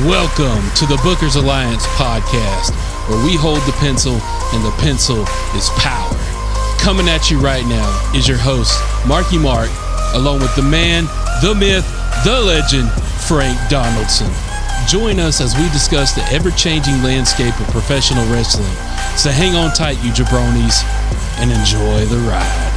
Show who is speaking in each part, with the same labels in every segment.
Speaker 1: Welcome to the Bookers Alliance podcast, where we hold the pencil and the pencil is power. Coming at you right now is your host, Marky Mark, along with the man, the myth, the legend, Frank Donaldson. Join us as we discuss the ever-changing landscape of professional wrestling. So hang on tight, you jabronis, and enjoy the ride.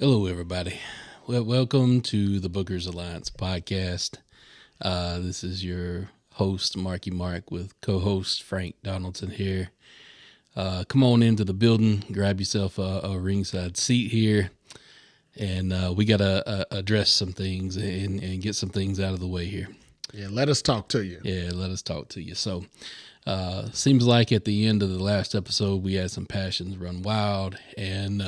Speaker 1: Hello, everybody. Welcome to the Bookers Alliance podcast. This is your host, Marky Mark, with co-host Frank Donaldson here. Come on into the building, grab yourself a ringside seat here, and we got to address some things and get some things out of the way here.
Speaker 2: Yeah, let us talk to you.
Speaker 1: So, seems like at the end of the last episode, we had some passions run wild, and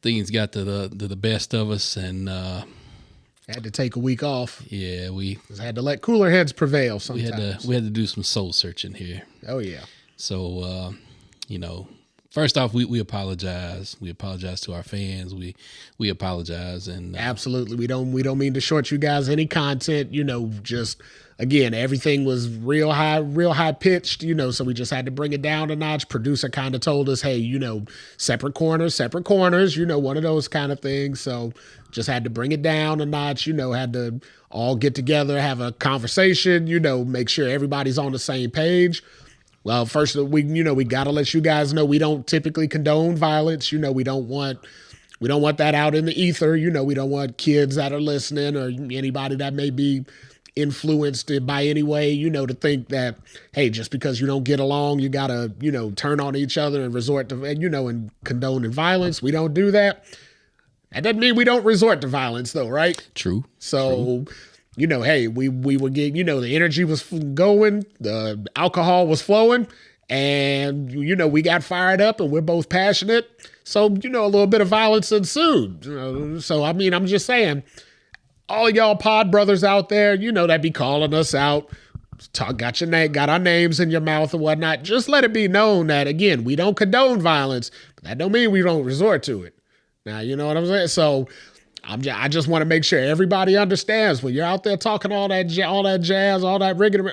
Speaker 1: things got to the best of us, and
Speaker 2: had to take a week off.
Speaker 1: Yeah, we
Speaker 2: had to let cooler heads prevail sometimes.
Speaker 1: We had to do some soul searching here.
Speaker 2: Oh yeah.
Speaker 1: So first off, we apologize. We apologize to our fans. We apologize, and
Speaker 2: absolutely, we don't mean to short you guys any content. Just again, everything was real high pitched. So we just had to bring it down a notch. Producer kind of told us, hey, separate corners. One of those kind of things. So just had to bring it down a notch. Had to all get together, have a conversation. Make sure everybody's on the same page. Well, first, we got to let you guys know we don't typically condone violence. We don't want that out in the ether. We don't want kids that are listening or anybody that may be influenced by any way, to think that, hey, just because you don't get along, you got to, turn on each other and resort to, and condone violence. We don't do that. That doesn't mean we don't resort to violence, though, right?
Speaker 1: True.
Speaker 2: So... hey, we were getting, the energy was going, the alcohol was flowing, and, we got fired up and we're both passionate. So, a little bit of violence ensued. So, I'm just saying, all y'all pod brothers out there, that be calling us out, got our names in your mouth and whatnot. Just let it be known that, again, we don't condone violence, but that don't mean we don't resort to it. Now, you know what I'm saying? So, I just want to make sure everybody understands when you're out there talking all that jazz, all that rigging,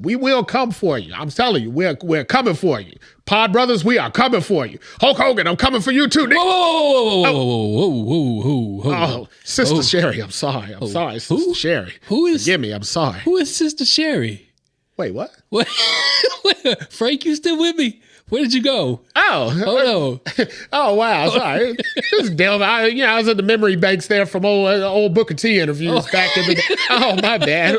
Speaker 2: we will come for you. I'm telling you, we're coming for you. Pod brothers, we are coming for you. Hulk Hogan, I'm coming for you too.
Speaker 1: Whoa.
Speaker 2: Sister Sherry, I'm sorry. Sister Sherry. Forgive me, I'm sorry.
Speaker 1: Who is Sister Sherry?
Speaker 2: Wait, what?
Speaker 1: Frank, you still with me? Where did you go?
Speaker 2: Oh wow! Sorry, just delve. I was at the memory banks there from old Booker T interviews back in the day. Oh, my bad.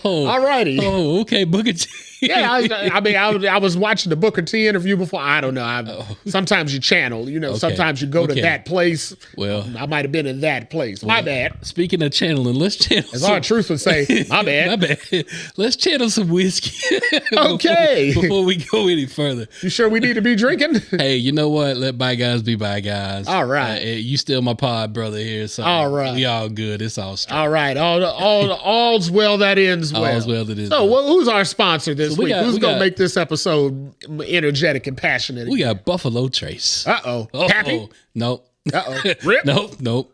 Speaker 2: All righty.
Speaker 1: Oh, okay, Booker T.
Speaker 2: Yeah, I was watching the Booker T interview before. I don't know. Sometimes you channel. Okay. Sometimes you go to that place.
Speaker 1: Well,
Speaker 2: I might have been in that place. My bad.
Speaker 1: Speaking of channeling, let's channel.
Speaker 2: As our truth would say, my bad.
Speaker 1: Let's channel some whiskey.
Speaker 2: Okay.
Speaker 1: Before we go any further.
Speaker 2: You sure we need to be drinking?
Speaker 1: Hey, you know what? Let bygones be bygones.
Speaker 2: All right.
Speaker 1: You still my pod brother here, so
Speaker 2: all right.
Speaker 1: We all good. It's all straight.
Speaker 2: All right. All's well that ends well.
Speaker 1: All's well that ends
Speaker 2: well.
Speaker 1: So
Speaker 2: who's our sponsor this week? Who's going to make this episode energetic and passionate?
Speaker 1: We got Buffalo Trace.
Speaker 2: Uh-oh. Happy?
Speaker 1: Nope.
Speaker 2: Uh-oh. Rip?
Speaker 1: Nope.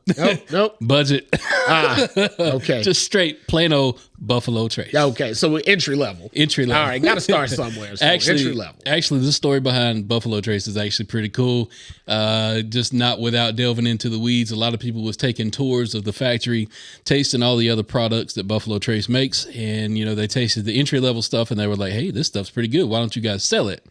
Speaker 1: Budget.
Speaker 2: Okay.
Speaker 1: Just straight, plain old Buffalo Trace.
Speaker 2: Okay, so entry level.
Speaker 1: All
Speaker 2: right, got to start somewhere. So entry level.
Speaker 1: Actually, the story behind Buffalo Trace is actually pretty cool. Just not without delving into the weeds. A lot of people was taking tours of the factory, tasting all the other products that Buffalo Trace makes, and they tasted the entry level stuff, and they were like, "Hey, this stuff's pretty good. Why don't you guys sell it?"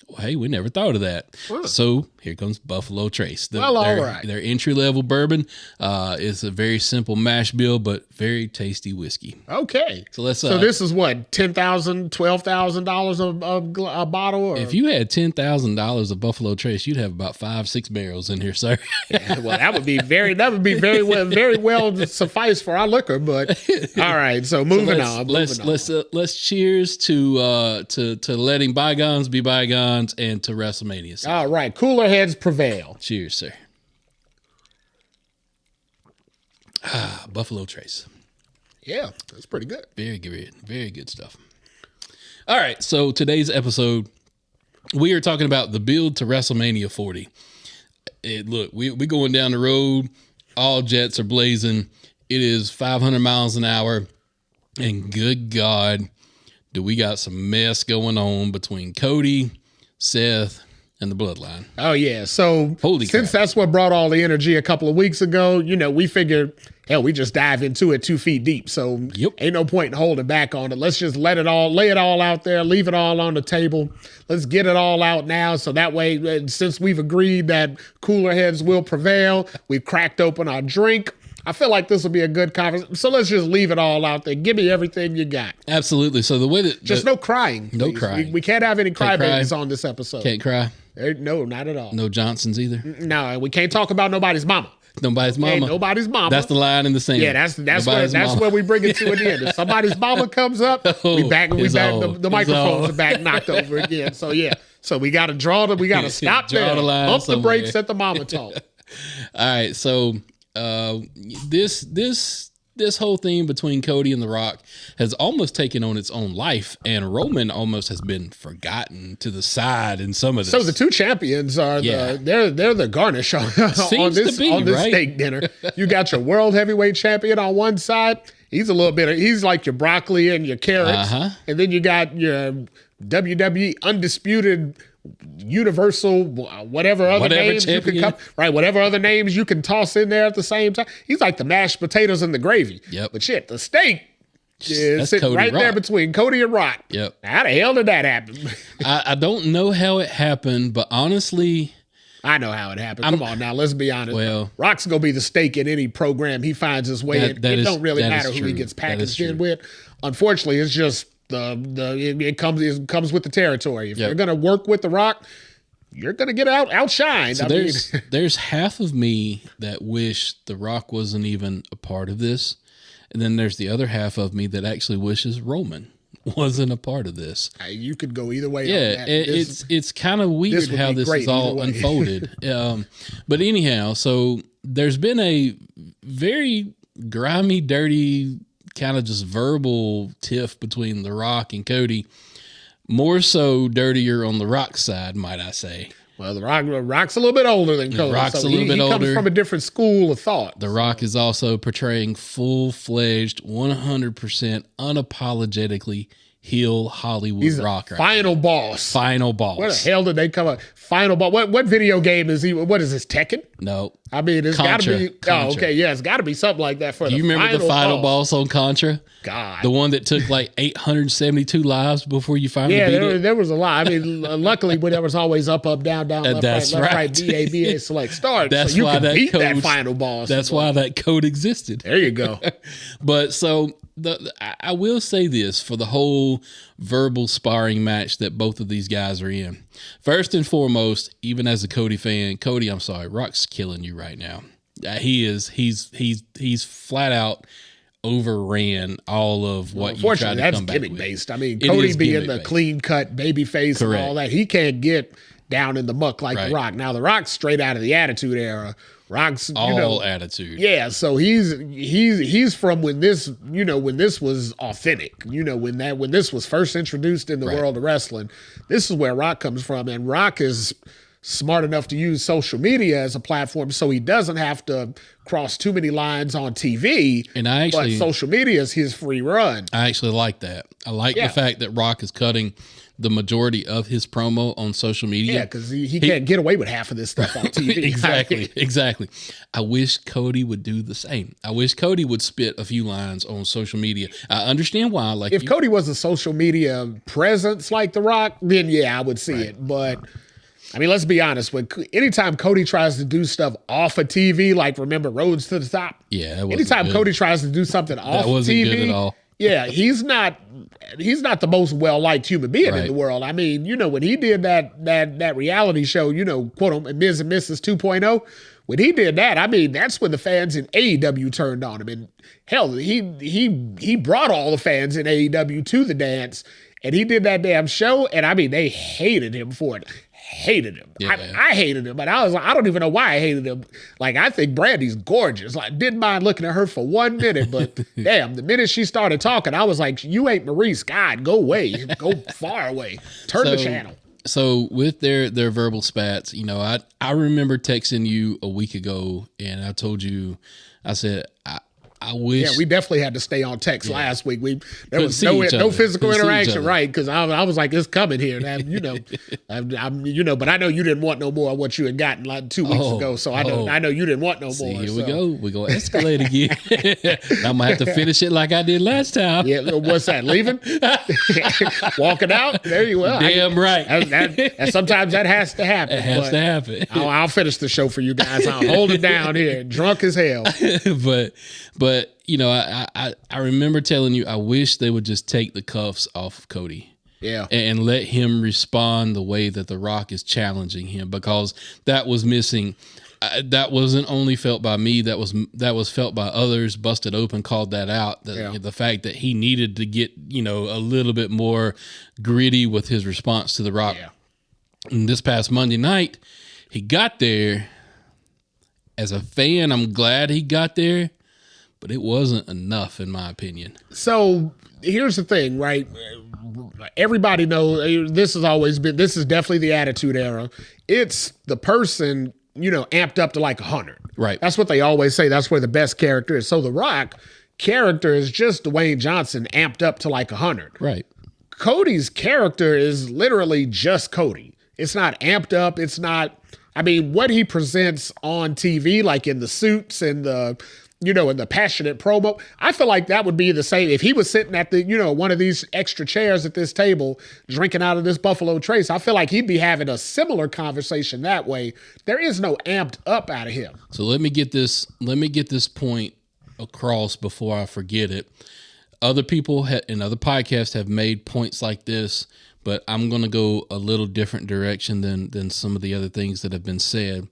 Speaker 1: Well, hey, we never thought of that. Huh. So here comes Buffalo Trace.
Speaker 2: All right.
Speaker 1: Their entry-level bourbon is a very simple mash bill, but very tasty whiskey.
Speaker 2: Okay.
Speaker 1: So
Speaker 2: this is what, $10,000, $12,000 a bottle? Or?
Speaker 1: If you had $10,000 of Buffalo Trace, you'd have about 5-6 barrels in here, sir.
Speaker 2: Yeah, well, that would be very well suffice for our liquor. But all right. So moving on.
Speaker 1: Let's cheers to letting bygones be bygones. And to WrestleMania.
Speaker 2: All right. Cooler heads prevail.
Speaker 1: Cheers, sir. Buffalo Trace.
Speaker 2: Yeah, that's pretty good.
Speaker 1: Very good. Very good stuff. All right. So today's episode, We are talking about the Build to WrestleMania 40. Look, we going down the road. All jets are blazing. It is 500 miles an hour. And good God, do we got some mess going on between Cody, Seth, and the Bloodline.
Speaker 2: Oh, yeah. So
Speaker 1: Holy
Speaker 2: since
Speaker 1: crap.
Speaker 2: that's what brought all the energy a couple of weeks ago, we figured, hell, we just dive into it 2 feet deep. So ain't no point in holding back on it. Let's just lay it all out there, leave it all on the table. Let's get it all out now. So that way, since we've agreed that cooler heads will prevail, we've cracked open our drink. I feel like this will be a good conversation. So let's just leave it all out there. Give me everything you got.
Speaker 1: Absolutely. So the way that...
Speaker 2: Just no crying.
Speaker 1: No
Speaker 2: please.
Speaker 1: crying.
Speaker 2: We can't have any crybabies on this episode.
Speaker 1: Can't cry.
Speaker 2: No, not at all.
Speaker 1: No Johnsons either.
Speaker 2: No, and we can't talk about nobody's mama.
Speaker 1: Nobody's mama.
Speaker 2: Ain't nobody's mama.
Speaker 1: That's the line in the sand.
Speaker 2: Yeah, that's where we bring it to an end. If somebody's mama comes up, we back. The microphones are back knocked over again. So yeah, so we got to stop there. Bump the brakes at the mama talk.
Speaker 1: All right, so this whole thing between Cody and The Rock has almost taken on its own life, and Roman almost has been forgotten to the side in some of this.
Speaker 2: So the two champions are they're the garnish on this steak dinner. You got your world heavyweight champion on one side. He's he's like your broccoli and your carrots, and then you got your WWE undisputed universal whatever other names champion. You can whatever other names you can toss in there at the same time. He's like the mashed potatoes and the gravy.
Speaker 1: Yep.
Speaker 2: But shit, the steak is sitting right there between Cody and Rock.
Speaker 1: Yep.
Speaker 2: Now, how the hell did that happen?
Speaker 1: I don't know how it happened, but honestly,
Speaker 2: I know how it happened. Come on now, let's be honest.
Speaker 1: Well,
Speaker 2: Rock's gonna be the steak in any program he finds his way in. It don't really matter who he gets packaged in with. Unfortunately, it's just it comes with the territory. If you're gonna work with The Rock, you're gonna get outshined.
Speaker 1: So there's half of me that wish The Rock wasn't even a part of this, and then there's the other half of me that actually wishes Roman wasn't a part of this.
Speaker 2: You could go either way.
Speaker 1: Yeah, it's kind of weird how this is all unfolded. But anyhow, so there's been a very grimy, dirty, kind of just verbal tiff between The Rock and Cody. More so dirtier on The Rock's side, might I say.
Speaker 2: Well, The Rock's a little bit older than Cody.
Speaker 1: Rock's a little bit older. He comes
Speaker 2: from a different school of thought.
Speaker 1: The Rock is also portraying full-fledged, 100% unapologetically heel Hollywood rock.
Speaker 2: Final boss.
Speaker 1: Final boss.
Speaker 2: Where the hell did they come up? Final boss. What video game is he? What is this, Tekken?
Speaker 1: No.
Speaker 2: I mean, it's got to be.
Speaker 1: Contra.
Speaker 2: Oh, okay. Yeah, it's got to be something like that for
Speaker 1: you remember the final boss on Contra?
Speaker 2: God.
Speaker 1: The one that took like 872 lives before you finally beat it?
Speaker 2: There was a lot. I mean, luckily, there was always up, down, left, right, BA, select, start.
Speaker 1: That's
Speaker 2: so you
Speaker 1: why
Speaker 2: can
Speaker 1: that
Speaker 2: beat
Speaker 1: code,
Speaker 2: that final boss.
Speaker 1: That's why that code existed.
Speaker 2: There you go.
Speaker 1: But so I will say this for the whole verbal sparring match that both of these guys are in. First and foremost, even as a Cody fan, Cody, I'm sorry, Rock's killing you right now. He's flat out overran all of what you tried to come back with. Unfortunately, that's gimmick based.
Speaker 2: I mean, Cody being the clean cut baby face and all that, he can't get down in the muck like The Rock. Now, The Rock's straight out of the Attitude Era. Rock's
Speaker 1: all attitude.
Speaker 2: Yeah, so he's from when this was authentic. When this was first introduced in the world of wrestling. This is where Rock comes from, and Rock is smart enough to use social media as a platform so he doesn't have to cross too many lines on TV. But social media is his free run.
Speaker 1: I actually like that. I like the fact that Rock is cutting the majority of his promo on social media.
Speaker 2: Yeah, because he can't get away with half of this stuff on TV.
Speaker 1: Exactly. I wish Cody would do the same. I wish Cody would spit a few lines on social media. I understand why. Like,
Speaker 2: if Cody was a social media presence like The Rock, then I would see it. But I mean, let's be honest. Anytime Cody tries to do stuff off of TV, like remember Roads to the Top?
Speaker 1: Yeah,
Speaker 2: anytime Cody tries to do something off
Speaker 1: that wasn't
Speaker 2: TV,
Speaker 1: good at all.
Speaker 2: Yeah, he's not the most well-liked human being in the world. I mean, when he did that reality show, quote unquote, Ms. and Mrs. 2.0, when he did that, I mean, that's when the fans in AEW turned on him. And hell, he brought all the fans in AEW to the dance, and he did that damn show, and I mean, they hated him for it. Hated him. Yeah. I hated him, but I was like, I don't even know why I hated him. Like, I think Brandy's gorgeous. Like, didn't mind looking at her for 1 minute, but damn, the minute she started talking, I was like, you ain't Maurice. God, go away. Go far away. Turn the channel.
Speaker 1: So with their verbal spats, you know, I remember texting you a week ago, and I told you, I said, I wish.
Speaker 2: Yeah, we definitely had to stay on text last week. There was
Speaker 1: Couldn't
Speaker 2: no physical
Speaker 1: see each
Speaker 2: interaction,
Speaker 1: other.
Speaker 2: right? Because I was like, it's coming here. And, but I know you didn't want no more of what you had gotten like 2 weeks ago. So I know you didn't want no
Speaker 1: See,
Speaker 2: more.
Speaker 1: here we go. We're going to escalate again. I'm going to have to finish it like I did last time.
Speaker 2: Yeah, what's that? Leaving? Walking out? There you go.
Speaker 1: Damn right.
Speaker 2: And sometimes that has to happen.
Speaker 1: It has to happen.
Speaker 2: I'll finish the show for you guys. I'll hold it down here, drunk as hell.
Speaker 1: But you know, I remember telling you I wish they would just take the cuffs off of Cody.
Speaker 2: Yeah.
Speaker 1: And let him respond the way that The Rock is challenging him, because that was missing. That wasn't only felt by me. That was felt by others. Busted Open called that out. The fact that he needed to get, you know, a little bit more gritty with his response to The Rock.
Speaker 2: Yeah.
Speaker 1: And this past Monday night, he got there. As a fan, I'm glad he got there, but it wasn't enough, in my opinion.
Speaker 2: So here's the thing, right? Everybody knows this is definitely the Attitude Era. It's the person, you know, amped up to like 100.
Speaker 1: Right.
Speaker 2: That's what they always say. That's where the best character is. So The Rock character is just Dwayne Johnson amped up to like 100.
Speaker 1: Right.
Speaker 2: Cody's character is literally just Cody. It's not amped up. It's not, I mean, what he presents on TV, like in the suits and the, you know, in the passionate promo, I feel like that would be the same. If he was sitting at the, you know, one of these extra chairs at this table, drinking out of this Buffalo Trace, I feel like he'd be having a similar conversation that way. There is no amped up out of him.
Speaker 1: So let me get this point across before I forget it. Other people in other podcasts have made points like this, but I'm going to go a little different direction than some of the other things that have been said.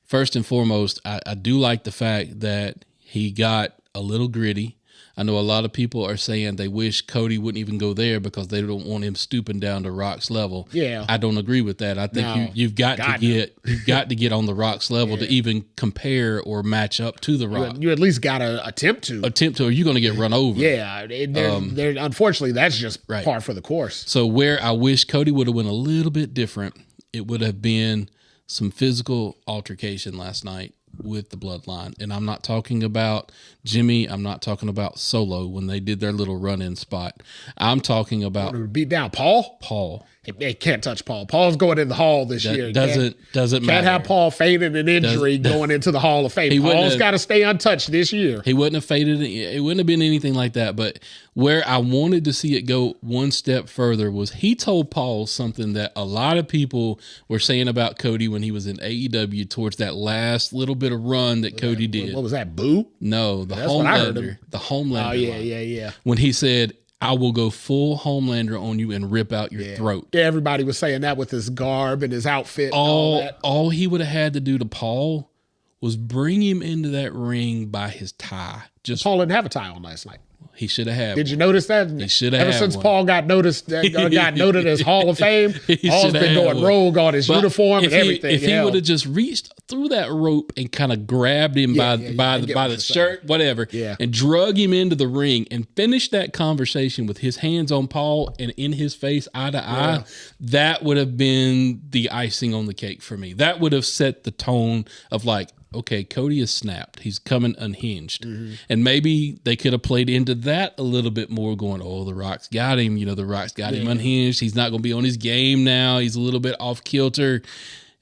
Speaker 1: First and foremost, I do like the fact that he got a little gritty. I know a lot of people are saying they wish Cody wouldn't even go there because they don't want him stooping down to Rock's level.
Speaker 2: Yeah.
Speaker 1: I don't agree with that. I think you've got to get on the Rock's level to even compare or match up to the Rock.
Speaker 2: You at least got to attempt to,
Speaker 1: or you're going to get run over.
Speaker 2: Yeah. Unfortunately, that's just par for the course.
Speaker 1: So where I wish Cody would have went a little bit different, it would have been some physical altercation last night with the Bloodline. And I'm not talking about Jimmy. I'm not talking about Solo when they did their little run-in spot. I'm talking about
Speaker 2: beat down Paul. They can't touch Paul. Paul's going in the Hall this year.
Speaker 1: Doesn't matter.
Speaker 2: Can't have Paul fading an injury going into the Hall of Fame. Paul's got to stay untouched this year.
Speaker 1: He wouldn't have faded. It wouldn't have been anything like that. But where I wanted to see it go one step further was he told Paul something that a lot of people were saying about Cody when he was in AEW towards that last little bit of run that Cody did.
Speaker 2: What was that, Boo?
Speaker 1: No, the Homelander. The Homelander.
Speaker 2: Oh, yeah.
Speaker 1: When he said, I will go full Homelander on you and rip out your throat.
Speaker 2: Yeah, everybody was saying that with his garb and his outfit. All
Speaker 1: he would have had to do to Paul was bring him into that ring by his tie.
Speaker 2: Paul didn't have a tie on last night.
Speaker 1: He should have had.
Speaker 2: Did you notice that?
Speaker 1: He should have.
Speaker 2: Ever since Paul got noticed, got noted as Hall of Fame, Paul's been going rogue on his uniform and everything.
Speaker 1: If he would have just reached through that rope and kind of grabbed him by the shirt, whatever, and drug him into the ring and finished that conversation with his hands on Paul and in his face, eye to eye, that would have been the icing on the cake for me. That would have set the tone of like, okay, Cody is snapped. He's coming unhinged. Mm-hmm. And maybe they could have played into that a little bit more going, oh, The Rock's got him. You know, The Rock's got him unhinged. He's not going to be on his game now. He's a little bit off kilter.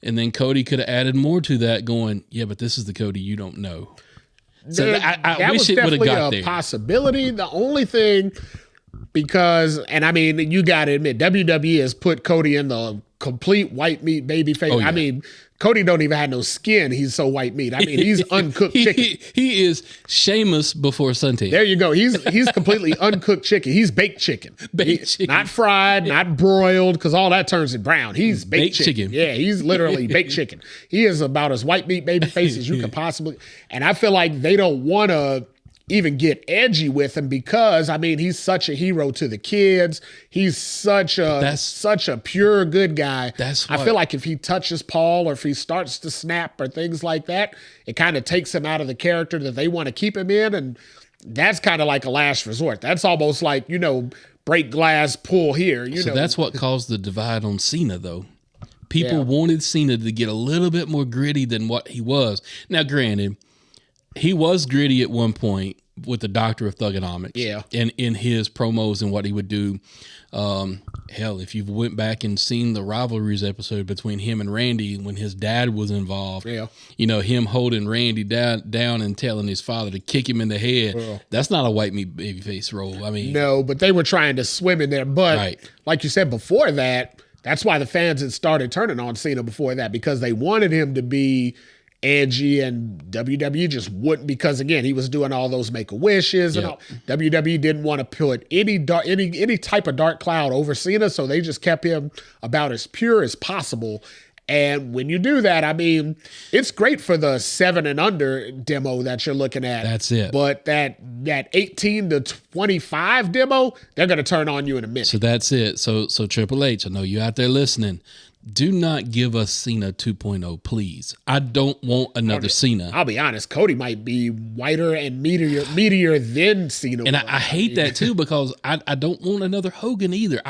Speaker 1: And then Cody could have added more to that going, yeah, but this is the Cody you don't know. So I wish it would have got there. That was definitely a
Speaker 2: possibility. The only thing, because, and I mean, you got to admit, WWE has put Cody in the complete white meat baby face. Oh, yeah. I mean, Cody don't even have no skin. He's so white meat. I mean, he's uncooked chicken.
Speaker 1: He is Sheamus before Sunday.
Speaker 2: There you go. He's completely uncooked chicken. He's baked chicken. Chicken. Not fried, not broiled, because all that turns it brown. He's baked chicken. Yeah, he's literally baked chicken. He is about as white meat baby face as you could possibly. And I feel like they don't want to even get edgy with him because, I mean, he's such a hero to the kids. He's such a pure good guy. I feel like if he touches Paul or if he starts to snap or things like that, it kind of takes him out of the character that they want to keep him in. And that's kind of like a last resort. That's almost like, you know, break glass, pull here. You know,
Speaker 1: that's what caused the divide on Cena, though. People wanted Cena to get a little bit more gritty than what he was. Now, granted, he was gritty at one point with the Doctor of Thugonomics.
Speaker 2: Yeah.
Speaker 1: And in his promos and what he would do. Hell, if you went back and seen the Rivalries episode between him and Randy when his dad was involved, you know, him holding Randy down and telling his father to kick him in the head, that's not a white meat babyface role. I mean,
Speaker 2: no, but they were trying to swim in there. But like you said before that, that's why the fans had started turning on Cena before that, because they wanted him to be edgy, and WWE just wouldn't, because again, he was doing all those Make-A-Wishes and all. WWE didn't want to put any type of dark cloud over Cena, so they just kept him about as pure as possible. And when you do that, I mean, it's great for the 7 and under demo that you're looking at.
Speaker 1: That's it.
Speaker 2: But that 18 to 25 demo, they're going to turn on you in a minute.
Speaker 1: So that's it. So Triple H, I know you out there listening. Do not give us Cena 2.0, please. I don't want another Cena.
Speaker 2: I'll be honest, Cody might be whiter and meatier than Cena.
Speaker 1: And I hate that too, because I don't want another Hogan either.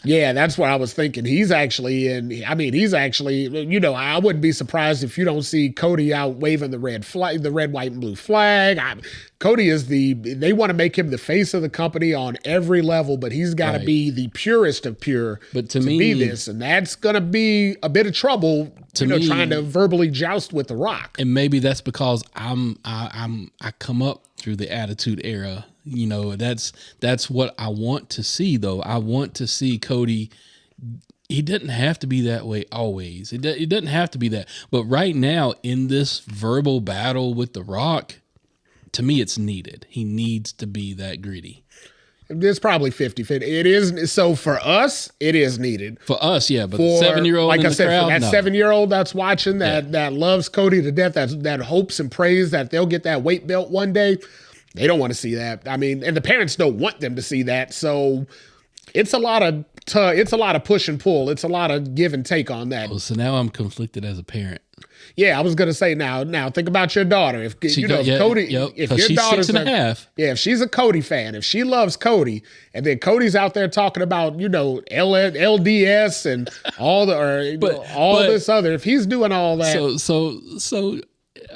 Speaker 2: Yeah, that's what I was thinking. He's actually, you know, I wouldn't be surprised if you don't see Cody out waving the red flag, the red, white, and blue flag. Cody is they want to make him the face of the company on every level, but he's got to be the purest of pure to be this. And that's going to be a bit of trouble, trying to verbally joust with The Rock.
Speaker 1: And maybe that's because I come up through the Attitude Era. You know, that's what I want to see, though. I want to see Cody. He doesn't have to be that way always. It doesn't have to be that. But right now, in this verbal battle with The Rock, to me, it's needed. He needs to be that gritty.
Speaker 2: It's probably 50-50. It is. So for us, it is needed.
Speaker 1: For us, yeah. But the 7-year-old
Speaker 2: like
Speaker 1: in
Speaker 2: I
Speaker 1: the
Speaker 2: said,
Speaker 1: crowd,
Speaker 2: for that 7-year-old that's watching, that loves Cody to death, that hopes and prays that they'll get that weight belt one day, they don't want to see that. I mean, and the parents don't want them to see that. So it's a lot of push and pull. It's a lot of give and take on that.
Speaker 1: Well, so now I'm conflicted as a parent.
Speaker 2: Yeah, I was gonna say now think about your daughter. If Cody, if your
Speaker 1: she's
Speaker 2: daughter's
Speaker 1: 6.5,
Speaker 2: if she's a Cody fan, if she loves Cody, and then Cody's out there talking about LDS and all this other, if he's doing all that,
Speaker 1: so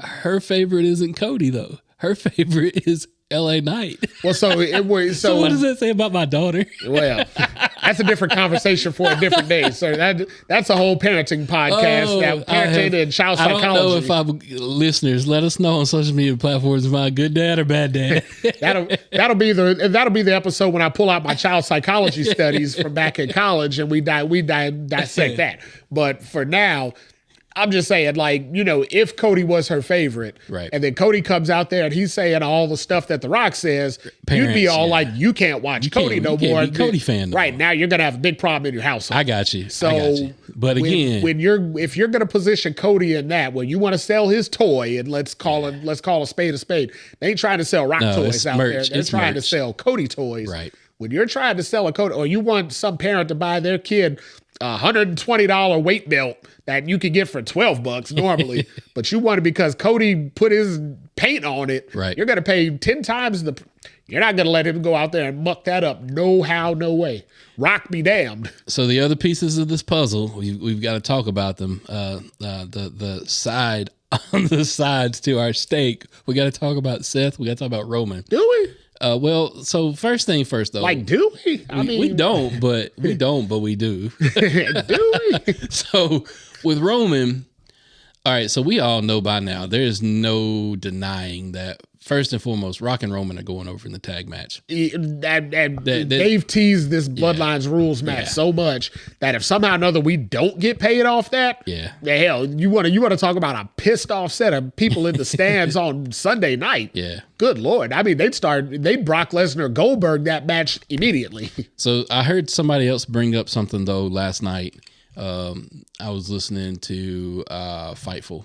Speaker 1: her favorite isn't Cody though. Her favorite is LA Knight.
Speaker 2: Well, so
Speaker 1: what does that say about my daughter?
Speaker 2: Well, that's a different conversation for a different day. So that's a whole parenting podcast. Parenting and child psychology.
Speaker 1: I don't know if our listeners, let us know on social media platforms, am I a good dad or bad dad?
Speaker 2: that'll be the episode when I pull out my child psychology studies from back in college and we dissect that. But for now, I'm just saying, if Cody was her favorite,
Speaker 1: right,
Speaker 2: and then Cody comes out there and he's saying all the stuff that The Rock says, you'd be all like, you can't watch Cody no more.
Speaker 1: Be Cody fan,
Speaker 2: right now, you're gonna have a big problem in your household.
Speaker 1: I got you.
Speaker 2: So,
Speaker 1: but again,
Speaker 2: if you're gonna position Cody in that, when you want to sell his toy, and let's call a spade a spade, they ain't trying to sell Rock toys out there. They're trying to sell Cody toys.
Speaker 1: Right.
Speaker 2: When you're trying to sell a Cody, or you want some parent to buy their kid $120 weight belt that you could get for $12 normally, but you want it because Cody put his paint on it.
Speaker 1: Right.
Speaker 2: You're going to pay 10 times you're not going to let him go out there and muck that up. No how, no way. Rock be damned.
Speaker 1: So the other pieces of this puzzle, we've got to talk about them. The side on the sides to our steak. We got to talk about Seth. We got to talk about Roman.
Speaker 2: Do we?
Speaker 1: Well, so first thing first, though.
Speaker 2: Do we? I mean,
Speaker 1: we don't, but we do.
Speaker 2: Do we?
Speaker 1: So with Roman, all right, so we all know by now, there is no denying that first and foremost, Rock and Roman are going over in the tag match.
Speaker 2: They've teased this Bloodlines rules match so much that if somehow or another we don't get paid off that, the hell, you want to talk about a pissed off set of people in the stands on Sunday night.
Speaker 1: Yeah.
Speaker 2: Good Lord. I mean, they'd Brock Lesnar Goldberg that match immediately.
Speaker 1: So I heard somebody else bring up something though last night. I was listening to Fightful,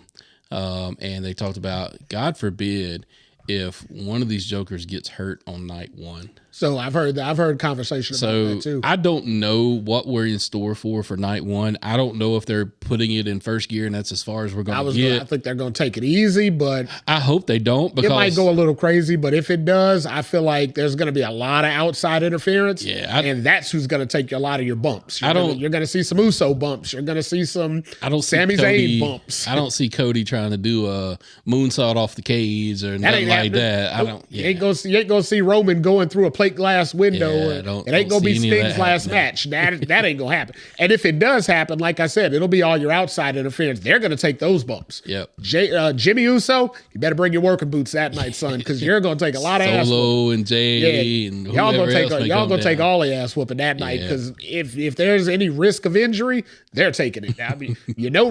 Speaker 1: and they talked about, God forbid, if one of these jokers gets hurt on night one.
Speaker 2: So I've heard conversation about that too.
Speaker 1: I don't know what we're in store for night one. I don't know if they're putting it in first gear and that's as far as we're going to get.
Speaker 2: I think they're going to take it easy, but
Speaker 1: I hope they don't, because
Speaker 2: it might go a little crazy. But if it does, I feel like there's going to be a lot of outside interference.
Speaker 1: Yeah,
Speaker 2: and that's who's going to take a lot of your bumps. You're going to see some Uso bumps. You're going to see some Sami Zayn bumps.
Speaker 1: I don't see Cody trying to do a moonsault off the cage or nothing like that.
Speaker 2: You ain't going to see Roman going through a plate glass window. It ain't going to be Sting's last match. That ain't going to happen. And if it does happen, like I said, it'll be all your outside interference. They're going to take those bumps.
Speaker 1: Yep.
Speaker 2: Jimmy Uso, you better bring your working boots that night, son, because you're going to take a lot of ass.
Speaker 1: Solo and Jay and
Speaker 2: y'all going to take all the ass whooping that night, because if there's any risk of injury, they're taking it. I mean,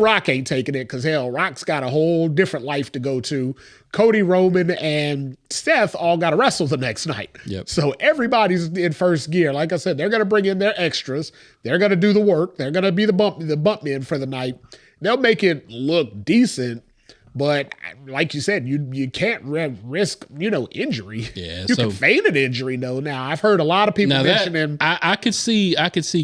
Speaker 2: Rock ain't taking it, because hell, Rock's got a whole different life to go to. Cody, Roman, and Seth all got to wrestle the next night.
Speaker 1: Yep.
Speaker 2: So everybody's in first gear. Like I said, they're going to bring in their extras. They're going to do the work. They're going to be the bump men for the night. They'll make it look decent, but like you said, you can't risk injury.
Speaker 1: Yeah,
Speaker 2: you can feign an injury though. Now I've heard a lot of people mentioning.
Speaker 1: I could see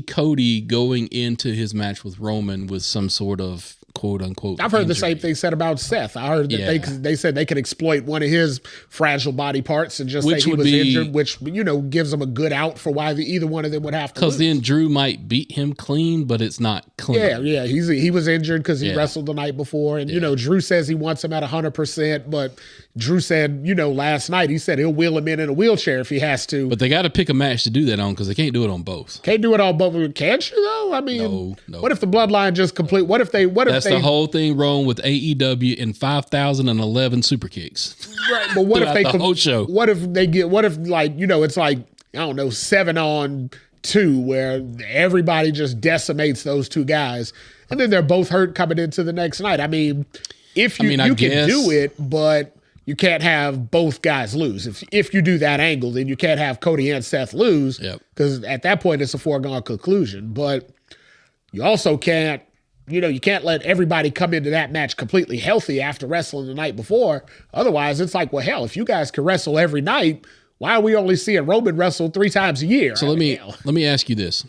Speaker 1: Cody going into his match with Roman with some sort of quote unquote.
Speaker 2: I've heard
Speaker 1: injury.
Speaker 2: the same thing said about Seth. I heard that they said they could exploit one of his fragile body parts and just say he was injured, which gives them a good out for why either one of them would have to.
Speaker 1: Because then Drew might beat him clean, but it's not clean.
Speaker 2: Yeah. He was injured because he wrestled the night before, and Drew says he wants him at 100%, but Drew said last night he said he'll wheel him in a wheelchair if he has to.
Speaker 1: But they got to pick a match to do that on, because they can't do it on both.
Speaker 2: Can't do it on both. Can't you though? I mean,
Speaker 1: no.
Speaker 2: What if the bloodline just complete? That's
Speaker 1: the whole thing wrong with AEW and 5,011 super kicks.
Speaker 2: Right, but what if they
Speaker 1: the whole show?
Speaker 2: What if it's like I don't know 7-on-2 where everybody just decimates those two guys, and then they're both hurt coming into the next night. I mean, you can do it, but you can't have both guys lose. If you do that angle, then you can't have Cody and Seth lose, because at that point it's a foregone conclusion. But you also can't. You can't let everybody come into that match completely healthy after wrestling the night before. Otherwise, it's like, well, hell, if you guys can wrestle every night, why are we only seeing Roman wrestle 3 times a year?
Speaker 1: So let me ask you this.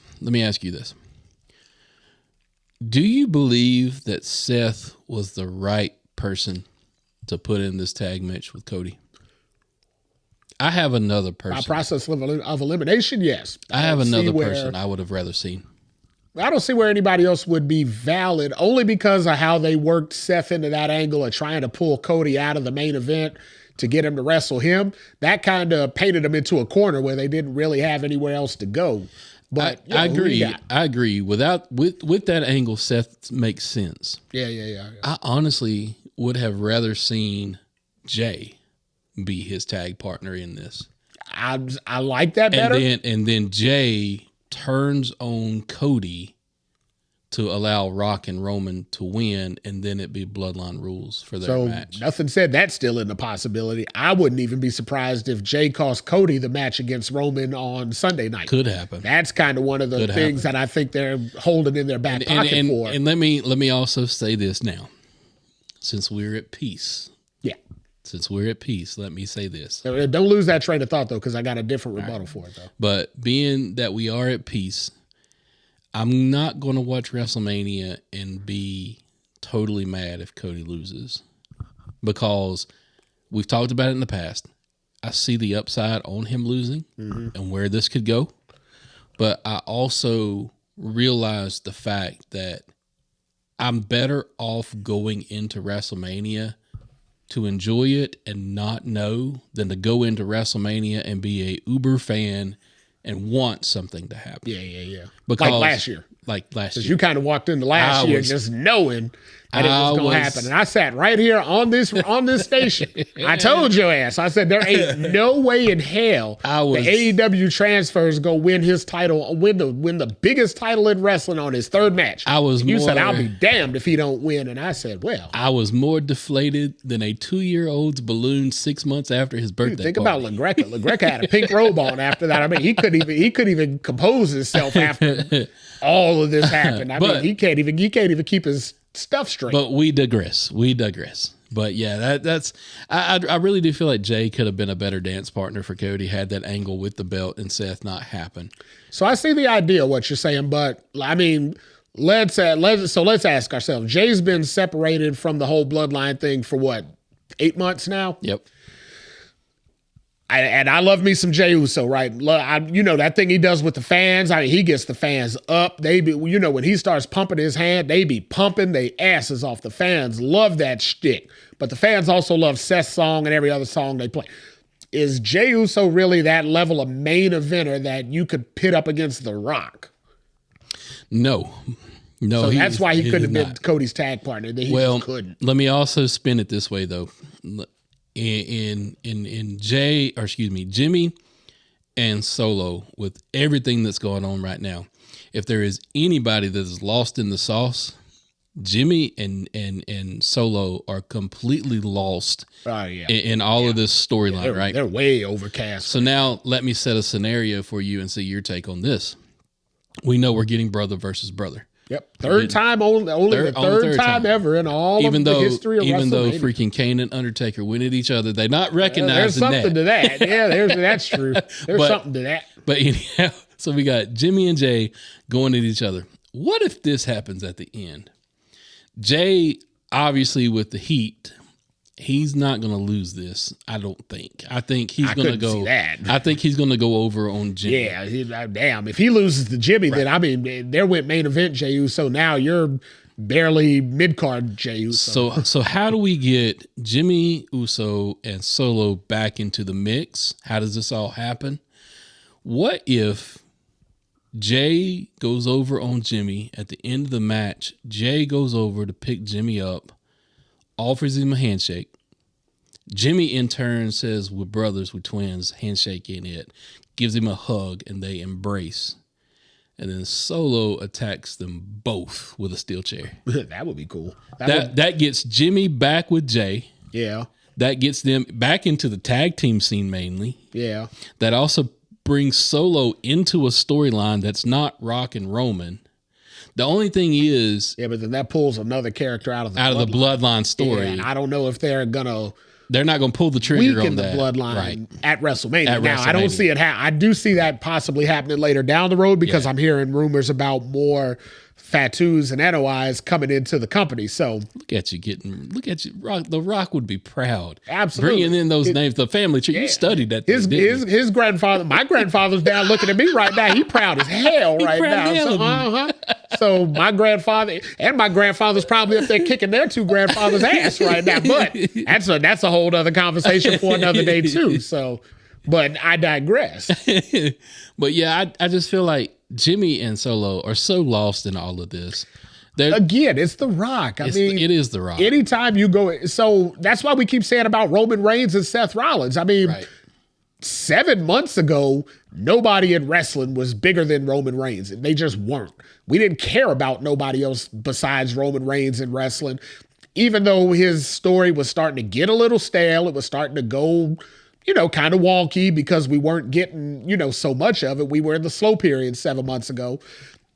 Speaker 1: Do you believe that Seth was the right person to put in this tag match with Cody? I have another person.
Speaker 2: By process of elimination, yes.
Speaker 1: I have another person I would have rather seen.
Speaker 2: I don't see where anybody else would be valid, only because of how they worked Seth into that angle of trying to pull Cody out of the main event to get him to wrestle him. That kind of painted him into a corner where they didn't really have anywhere else to go. But
Speaker 1: I agree. I agree. With that angle, Seth makes sense.
Speaker 2: Yeah.
Speaker 1: I honestly would have rather seen Jay be his tag partner in this.
Speaker 2: I like that better.
Speaker 1: And then Jay turns on Cody to allow Rock and Roman to win, and then it be bloodline rules for their match.
Speaker 2: Nothing said that's still in the possibility. I wouldn't even be surprised if Jay cost Cody the match against Roman on Sunday night.
Speaker 1: Could happen.
Speaker 2: That's kind of one of the things that I think they're holding in their back pocket for.
Speaker 1: And let me also say this now. Since we're at peace.
Speaker 2: Yeah.
Speaker 1: Since we're at peace, let me say this.
Speaker 2: Don't lose that train of thought, though, because I got a different rebuttal for it, though.
Speaker 1: But being that we are at peace, I'm not going to watch WrestleMania and be totally mad if Cody loses, because we've talked about it in the past. I see the upside on him losing and where this could go, but I also realize the fact that I'm better off going into WrestleMania to enjoy it and not know than to go into WrestleMania and be a uber fan and want something to happen.
Speaker 2: Yeah.
Speaker 1: Because,
Speaker 2: like last year.
Speaker 1: Because
Speaker 2: you kind of walked into last year just knowing that it was going to happen. And I sat right here on this station. I told your ass. I said, there ain't no way in hell the AEW transfer is going to win his title, win the biggest title in wrestling on his third match. You said, I'll be damned if he don't win. And I said, well.
Speaker 1: I was more deflated than a 2-year-old's balloon 6 months after his birthday.
Speaker 2: Think about LaGreca. LaGreca had a pink robe on after that. I mean, he couldn't even compose himself after all of this happened. I mean, he can't even keep his stuff straight.
Speaker 1: But we digress. But yeah, I really do feel like Jay could have been a better dance partner for Cody had that angle with the belt and Seth not happen.
Speaker 2: So I see the idea of what you're saying, but I mean, let's ask ourselves. Jay's been separated from the whole bloodline thing for what, 8 months now?
Speaker 1: Yep.
Speaker 2: I love me some Jey Uso, right? That thing he does with the fans. I mean, he gets the fans up. They be, when he starts pumping his hand, they be pumping their asses off. The fans love that shtick. But the fans also love Seth's song and every other song they play. Is Jey Uso really that level of main eventer that you could pit up against The Rock?
Speaker 1: No.
Speaker 2: So that's why he couldn't have been Cody's tag partner. That he just couldn't.
Speaker 1: Let me also spin it this way, though. In Jimmy and Solo, with everything that's going on right now, if there is anybody that is lost in the sauce, Jimmy and Solo are completely lost in all of this storyline, right?
Speaker 2: They're way overcast.
Speaker 1: So now let me set a scenario for you and see your take on this. We know we're getting brother versus brother.
Speaker 2: Yep. Third time ever in all of the history of WrestleMania. Even though
Speaker 1: freaking Kane and Undertaker win at each other, they're not recognizing
Speaker 2: there's something to that. Yeah, that's true. There's something to that.
Speaker 1: But anyhow, so we got Jimmy and Jay going at each other. What if this happens at the end? Jay, obviously with the heat, he's not going to lose this. I don't think. I think he's going to go. I think he's going to go over on Jimmy.
Speaker 2: Yeah, damn. If he loses to Jimmy, then I mean, there went main event Jey Uso. Now you're barely mid card Jey Uso.
Speaker 1: So how do we get Jimmy Uso and Solo back into the mix? How does this all happen? What if Jay goes over on Jimmy at the end of the match? Jay goes over to pick Jimmy up, offers him a handshake. Jimmy in turn says, we're brothers, we're twins, handshake in it, gives him a hug, and they embrace. And then Solo attacks them both with a steel chair.
Speaker 2: That would be cool.
Speaker 1: That gets Jimmy back with Jay.
Speaker 2: Yeah.
Speaker 1: That gets them back into the tag team scene mainly.
Speaker 2: Yeah.
Speaker 1: That also brings Solo into a storyline that's not Rock and Roman. The only thing is...
Speaker 2: Yeah, but then that pulls another character out of the
Speaker 1: bloodline story.
Speaker 2: And I don't know if they're going to...
Speaker 1: They're not going to pull the trigger on that.
Speaker 2: Weaken the bloodline at WrestleMania. Now, I don't see it I do see that possibly happening later down the road because I'm hearing rumors about more Fatus and NOIs coming into the company. So
Speaker 1: look at you. The Rock would be proud.
Speaker 2: Absolutely.
Speaker 1: Bringing in those names, the family tree. You studied that.
Speaker 2: His grandfather, my grandfather's down looking at me right now. He proud as hell right now. So my grandfather and my grandfather's probably up there kicking their two grandfathers' ass right now. But that's a whole other conversation for another day too. So, but I digress.
Speaker 1: But yeah, I just feel like Jimmy and Solo are so lost in all of this.
Speaker 2: Again, it's The Rock. I mean,
Speaker 1: it is The Rock.
Speaker 2: Anytime you go, so that's why we keep saying about Roman Reigns and Seth Rollins. I mean, 7 months ago, nobody in wrestling was bigger than Roman Reigns. They just weren't. We didn't care about nobody else besides Roman Reigns in wrestling. Even though his story was starting to get a little stale, it was starting to go, kind of wonky because we weren't getting, so much of it. We were in the slow period 7 months ago,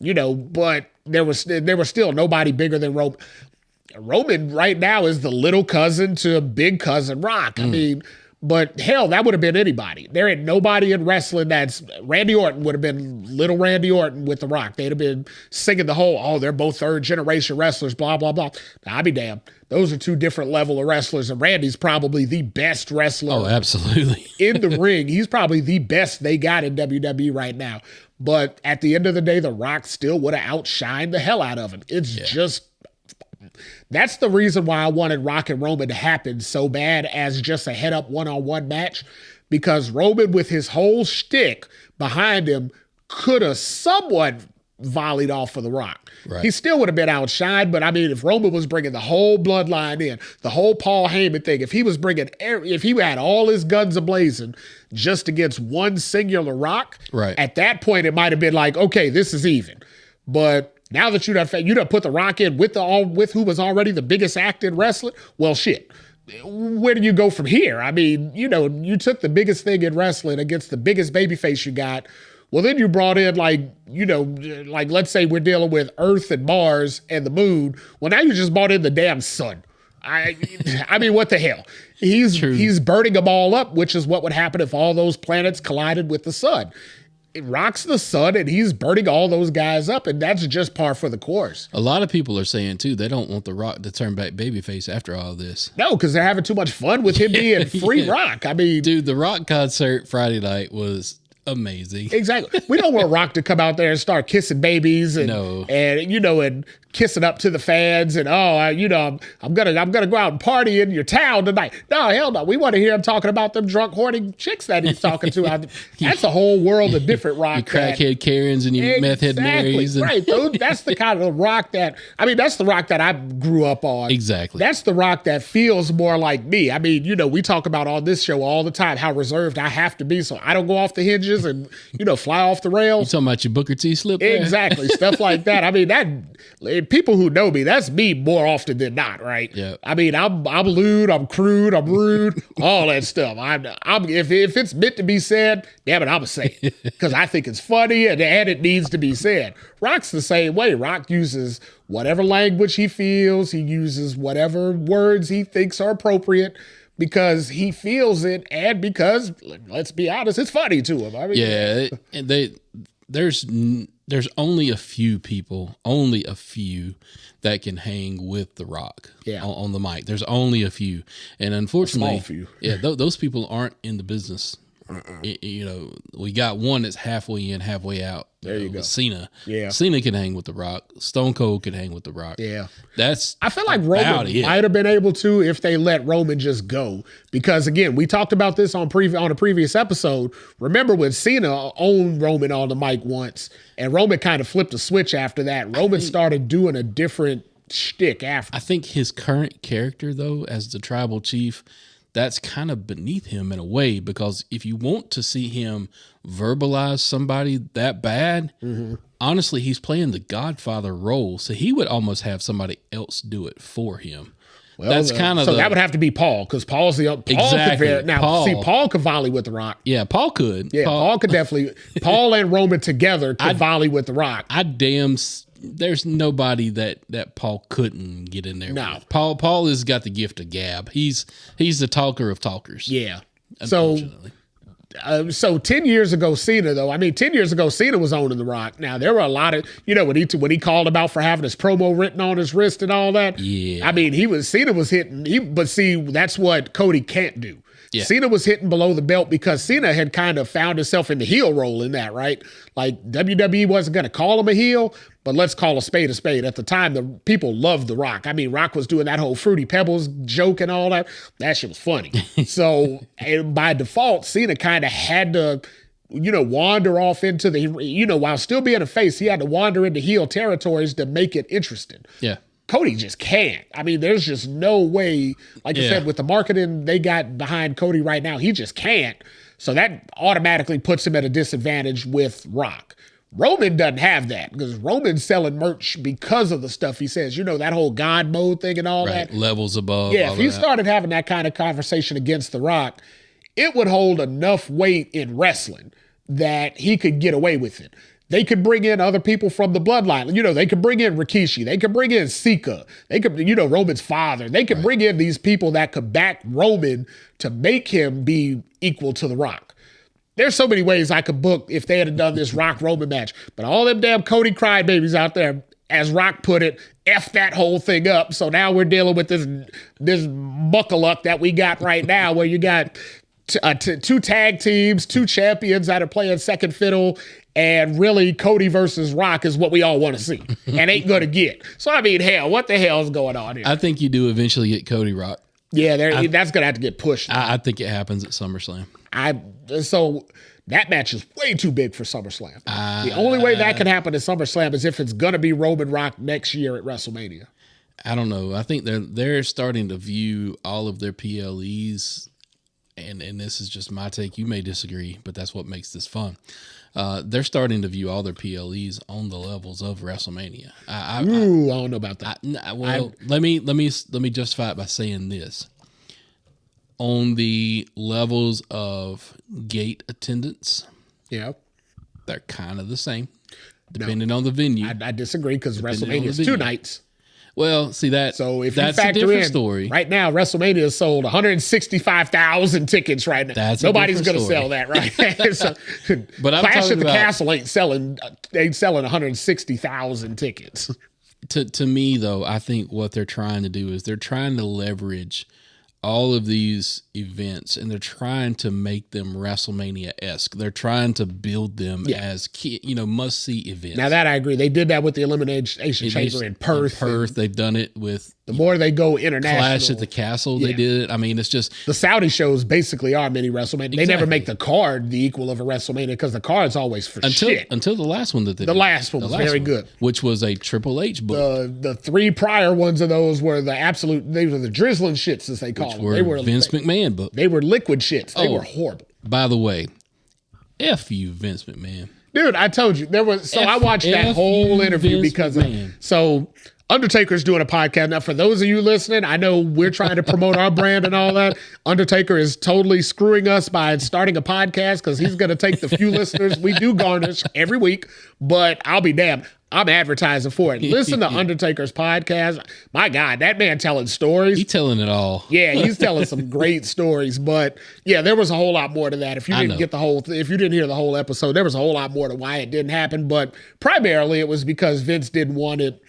Speaker 2: but there was still nobody bigger than Roman. Roman right now is the little cousin to big cousin Rock. I mean, but hell, that would have been anybody. There ain't nobody in wrestling Randy Orton would have been little Randy Orton with The Rock. They'd have been singing the whole, they're both third generation wrestlers, blah, blah, blah. Now, I'll be damned. Those are two different level of wrestlers, and Randy's probably the best wrestler.
Speaker 1: Oh, absolutely.
Speaker 2: In the ring. He's probably the best they got in WWE right now. But at the end of the day, The Rock still would have outshined the hell out of him. It's just... That's the reason why I wanted Rock and Roman to happen so bad as just a head-up one-on-one match, because Roman, with his whole shtick behind him, could have somewhat volleyed off for The Rock. Right. He still would have been outshined, but I mean, if Roman was bringing the whole bloodline in, the whole Paul Heyman thing, if he had all his guns a-blazing just against one singular Rock, at that point it might have been like, okay, this is even. But now that you done put The Rock in with who was already the biggest actor in wrestling, well, shit. Where do you go from here? I mean, you took the biggest thing in wrestling against the biggest babyface you got. Well, then you brought in like let's say we're dealing with Earth and Mars and the moon. Well, now you just brought in the damn sun. I mean, what the hell? He's burning them all up, which is what would happen if all those planets collided with the sun. It rocks the sun, and he's burning all those guys up, and that's just par for the course.
Speaker 1: A lot of people are saying too they don't want The Rock to turn back babyface after all this.
Speaker 2: No, because they're having too much fun with him being free Rock. I mean,
Speaker 1: dude, the Rock concert Friday night was amazing.
Speaker 2: Exactly. We don't want Rock to come out there and start kissing babies and and kissing up to the fans and I'm gonna go out and party in your town tonight. No, hell no. We want to hear him talking about them drunk, horny chicks that he's talking to. That's a whole world of different Rock.
Speaker 1: Your crackhead Karens and your meth head Marys.
Speaker 2: Right. That's the kind of Rock that's the Rock that I grew up on.
Speaker 1: Exactly.
Speaker 2: That's the Rock that feels more like me. I mean, we talk about on this show all the time how reserved I have to be so I don't go off the hinges and fly off the rails.
Speaker 1: You talking about your Booker T slip there?
Speaker 2: Exactly. Stuff like that. I mean, people who know me, that's me more often than not, right?
Speaker 1: Yeah.
Speaker 2: I mean, I'm lewd, I'm crude, I'm rude, all that stuff. If it's meant to be said, damn it, I'm gonna say it because I think it's funny and it needs to be said. Rock's the same way. Rock uses whatever language he feels. He uses whatever words he thinks are appropriate because he feels it and because, let's be honest, it's funny to him. I mean,
Speaker 1: and there's only a few people, that can hang with The Rock on the mic. There's only a few. And unfortunately,
Speaker 2: a small few.
Speaker 1: Those people aren't in the business. We got one that's halfway in, halfway out.
Speaker 2: There you go.
Speaker 1: Cena.
Speaker 2: Yeah.
Speaker 1: Cena can hang with The Rock. Stone Cold can hang with The Rock.
Speaker 2: Yeah.
Speaker 1: I
Speaker 2: feel like Roman might have been able to if they let Roman just go. Because again, we talked about this on a previous episode. Remember when Cena owned Roman on the mic once, and Roman kind of flipped a switch after that. Roman started doing a different shtick after.
Speaker 1: I think his current character, though, as the tribal chief, that's kind of beneath him in a way, because if you want to see him verbalize somebody that bad, honestly, he's playing the Godfather role. So he would almost have somebody else do it for him.
Speaker 2: Well, that's kind of that would have to be Paul, because Paul's the
Speaker 1: exactly.
Speaker 2: Paul could volley with The Rock.
Speaker 1: Yeah, Paul could.
Speaker 2: Yeah, Paul could definitely. Paul and Roman together could volley with The Rock.
Speaker 1: There's nobody that Paul couldn't get in there.
Speaker 2: No,
Speaker 1: with. Paul has got the gift of gab. He's the talker of talkers.
Speaker 2: Yeah. So 10 years ago, Cena, though, 10 years ago, Cena was owning The Rock. Now, there were a lot of, when he called him out for having his promo written on his wrist and all that.
Speaker 1: Yeah.
Speaker 2: Cena was hitting, but see, that's what Cody can't do. Yeah. Cena was hitting below the belt because Cena had kind of found himself in the heel role in that, right? Like WWE wasn't going to call him a heel, but let's call a spade a spade. At the time, the people loved The Rock. Rock was doing that whole Fruity Pebbles joke and all that. That shit was funny. So by default, Cena kind of had to, wander off into the, while still being a face, he had to wander into heel territories to make it interesting.
Speaker 1: Yeah.
Speaker 2: Cody just can't. There's just no way, like I said, with the marketing they got behind Cody right now, he just can't. So that automatically puts him at a disadvantage with Rock. Roman doesn't have that because Roman's selling merch because of the stuff he says. That whole God mode thing and all that.
Speaker 1: Levels above.
Speaker 2: Yeah, if he started having that kind of conversation against The Rock, it would hold enough weight in wrestling that he could get away with it. They could bring in other people from the bloodline. They could bring in Rikishi. They could bring in Sika. They could, Roman's father. They could bring in these people that could back Roman to make him be equal to The Rock. There's so many ways I could book if they had done this Rock-Roman match. But all them damn Cody crybabies out there, as Rock put it, F that whole thing up. So now we're dealing with this muckaluck that we got right now where you got two tag teams, two champions that are playing second fiddle, and really Cody versus Rock is what we all want to see and ain't going to get. So, hell, what the hell is going on here?
Speaker 1: I think you do eventually get Cody Rock.
Speaker 2: Yeah, that's going to have to get pushed.
Speaker 1: I think it happens at SummerSlam.
Speaker 2: So that match is way too big for SummerSlam. The only way that can happen at SummerSlam is if it's going to be Roman Rock next year at WrestleMania.
Speaker 1: I don't know. I think they're starting to view all of their PLEs, and this is just my take. You may disagree, but that's what makes this fun. They're starting to view all their PLEs on the levels of WrestleMania. I
Speaker 2: don't know about that.
Speaker 1: Let me justify it by saying this. On the levels of gate attendance, they're kind of the same, depending on the venue.
Speaker 2: I disagree because WrestleMania is 2 nights.
Speaker 1: Well, see that.
Speaker 2: So if
Speaker 1: that's
Speaker 2: you factor
Speaker 1: a different
Speaker 2: in,
Speaker 1: story.
Speaker 2: Right now, WrestleMania has sold 165,000 tickets right now. Nobody's going to sell that, right? So,
Speaker 1: but I'm
Speaker 2: Clash at the
Speaker 1: about,
Speaker 2: Castle ain't selling 160,000 tickets.
Speaker 1: To me, though, I think what they're trying to do is they're trying to leverage all of these events, and they're trying to make them WrestleMania-esque. They're trying to build them as must-see events.
Speaker 2: Now that I agree, they did that with the Elimination Chamber in Perth.
Speaker 1: They've done it with
Speaker 2: the more they go international.
Speaker 1: Clash at the Castle, they did it. I mean, it's just
Speaker 2: the Saudi shows basically are mini WrestleMania. Exactly. They never make the card the equal of a WrestleMania because the card's always for shit.
Speaker 1: Until the last one that they
Speaker 2: did. The last one was very good,
Speaker 1: which was a Triple H book.
Speaker 2: The three prior ones of those were the absolute. They were the drizzling shits, as they call them.
Speaker 1: They were Vince McMahon book.
Speaker 2: They were liquid shits. They were horrible.
Speaker 1: By the way, F you, Vince McMahon.
Speaker 2: Dude, I told you there was. So I watched that whole interview because Undertaker's doing a podcast. Now, for those of you listening, I know we're trying to promote our brand and all that. Undertaker is totally screwing us by starting a podcast because he's going to take the few listeners we do garnish every week. But I'll be damned. I'm advertising for it. Listen to Undertaker's podcast. My God, that man telling stories.
Speaker 1: He's telling it all.
Speaker 2: Yeah, he's telling some great stories. But yeah, there was a whole lot more to that. If you didn't get the whole, if you didn't hear the whole episode, there was a whole lot more to why it didn't happen. But primarily, it was because Vince didn't want it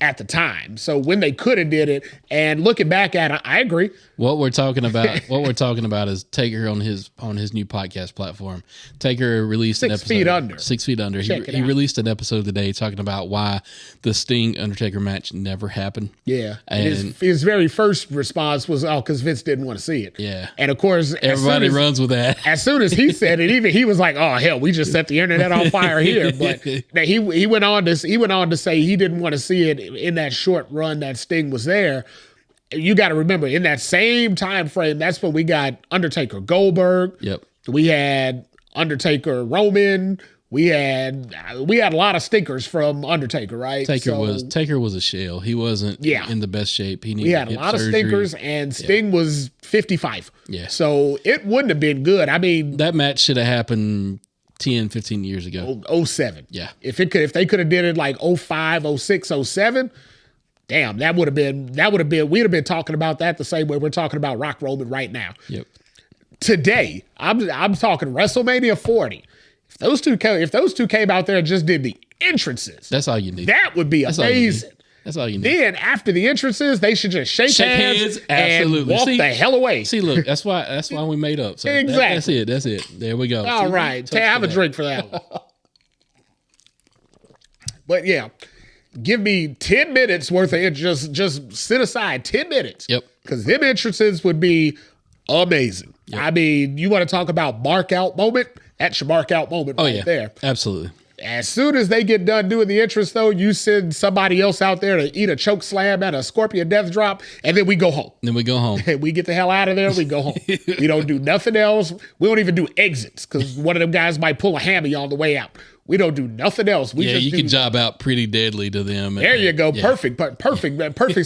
Speaker 2: at the time. So when they could have did it, and looking back at it, I agree.
Speaker 1: What we're talking about is Taker on his new podcast platform. Taker released an episode 6 Feet Under. He released an episode today talking about why the Sting Undertaker match never happened.
Speaker 2: Yeah. And his very first response was, because Vince didn't want to see it.
Speaker 1: Yeah.
Speaker 2: And of course,
Speaker 1: everybody runs with that.
Speaker 2: As soon as he said it, even he was like, "Oh hell, we just set the internet on fire here." But he went on to say he didn't want to see it in that short run that Sting was there. You got to remember, in that same time frame, that's when we got Undertaker Goldberg.
Speaker 1: Yep.
Speaker 2: We had Undertaker Roman. We had a lot of stinkers from Undertaker, right?
Speaker 1: Taker was a shell. He wasn't in the best shape.
Speaker 2: We had a lot of stinkers, and Sting was 55.
Speaker 1: Yeah.
Speaker 2: So it wouldn't have been good. I mean,
Speaker 1: that match should have happened 10, 15 years ago.
Speaker 2: 07.
Speaker 1: Yeah.
Speaker 2: If they could have did it like 05, 06, 07, damn, we'd have been talking about that the same way we're talking about Rock Roman right now.
Speaker 1: Yep.
Speaker 2: Today, I'm talking WrestleMania 40. If those two came out there and just did the entrances,
Speaker 1: that's all you need.
Speaker 2: That would be amazing.
Speaker 1: That's all you need.
Speaker 2: Then after the entrances, they should just shake hands and walk the hell away.
Speaker 1: See, look, that's why we made up. So
Speaker 2: exactly.
Speaker 1: That's it. There we go.
Speaker 2: All right, have a drink for that one. But yeah, give me 10 minutes worth of it. Just sit aside 10 minutes.
Speaker 1: Yep.
Speaker 2: Because them entrances would be amazing. Yep. I mean, you want to talk about mark out moment? That's your mark out moment there.
Speaker 1: Absolutely.
Speaker 2: As soon as they get done doing the entrance, though, you send somebody else out there to eat a choke slam and a scorpion death drop, and then we go home. And we get the hell out of there, we go home. We don't do nothing else. We don't even do exits, because one of them guys might pull a hammy on the way out. We don't do nothing else.
Speaker 1: You can job out Pretty Deadly to them.
Speaker 2: There you go. Yeah. Perfect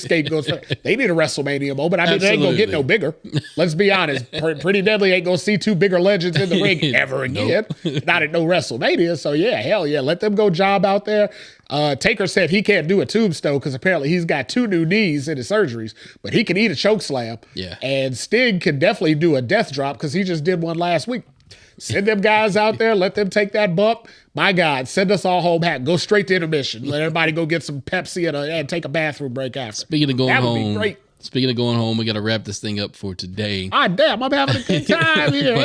Speaker 2: scapegoats. They need a WrestleMania moment. I mean, they ain't going to get no bigger. Let's be honest. Pretty Deadly ain't going to see two bigger legends in the ring ever again. Not at no WrestleMania. So, yeah, hell yeah. Let them go job out there. Taker said he can't do a tombstone because apparently he's got 2 new knees in his surgeries, but he can eat a choke slam.
Speaker 1: Yeah.
Speaker 2: And Sting can definitely do a death drop because he just did one last week. Send them guys out there. Let them take that bump. My God, send us all home happy. Go straight to intermission. Let everybody go get some Pepsi and take a bathroom break after.
Speaker 1: Speaking of going home,
Speaker 2: that would be great.
Speaker 1: Speaking of going home, we got to wrap this thing up for today.
Speaker 2: Damn, I'm having a good time here.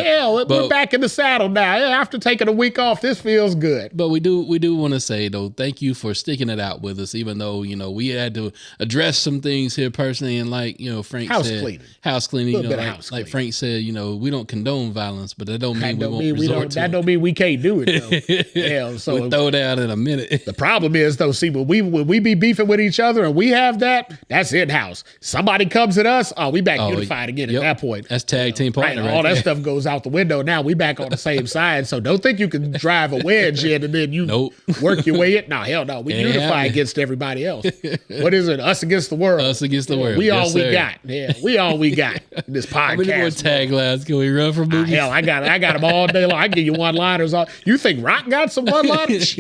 Speaker 2: We're back in the saddle now. After taking a week off, this feels good.
Speaker 1: But we do want to say, though, thank you for sticking it out with us, even though, we had to address some things here personally. And like, Frank said, house cleaning. Like Frank said, we don't condone violence, but that don't mean we won't resort to it.
Speaker 2: That don't mean we can't do it, though.
Speaker 1: So we'll throw it out in a minute.
Speaker 2: The problem is, though, see, when we be beefing with each other and we have that's in-house. somebody comes at us, we back unified again at that point.
Speaker 1: That's tag team partner.
Speaker 2: All that stuff goes out the window. Now we back on the same side. So don't think you can drive a wedge in and then you work your way in. No, hell no. We unify against everybody else. What is it? Us against the world.
Speaker 1: Us against the world.
Speaker 2: We all we got. Yeah, we all we got in this podcast.
Speaker 1: How many more taglines can we run from movies?
Speaker 2: Hell, I got them all day long. I give you one-liners. You think Rock got some one-liners?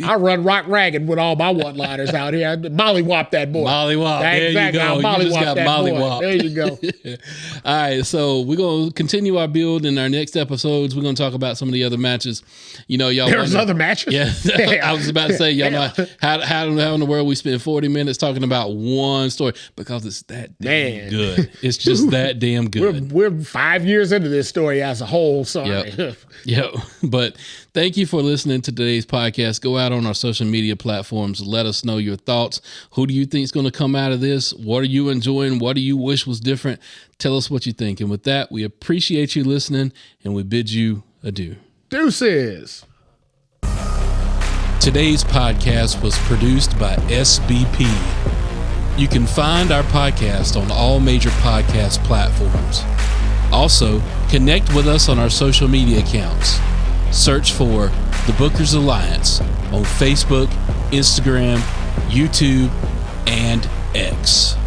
Speaker 2: I run Rock ragged with all my one-liners out here. Mollywop that boy.
Speaker 1: Mollywop. There
Speaker 2: exactly.
Speaker 1: you go.
Speaker 2: You
Speaker 1: just got mollywop.
Speaker 2: There you go.
Speaker 1: All right, so we're going to continue our build in our next episodes. We're going to talk about some of the other matches. You know, y'all.
Speaker 2: There's other matches?
Speaker 1: Yeah. I was about to say, y'all know, how in the world we spend 40 minutes talking about one story? Because it's that damn good. It's just that damn good.
Speaker 2: We're 5 years into this story as a whole, sorry.
Speaker 1: Yep. But thank you for listening to today's podcast. Go out on our social media platforms. Let us know your thoughts. Who do you think is going to come out of this? What are you enjoying? What do you wish was different? Tell us what you think. And with that, we appreciate you listening and we bid you adieu.
Speaker 2: Deuces.
Speaker 1: Today's podcast was produced by SBP. You can find our podcast on all major podcast platforms. Also, connect with us on our social media accounts. Search for The Bookers Alliance on Facebook, Instagram, YouTube, and X.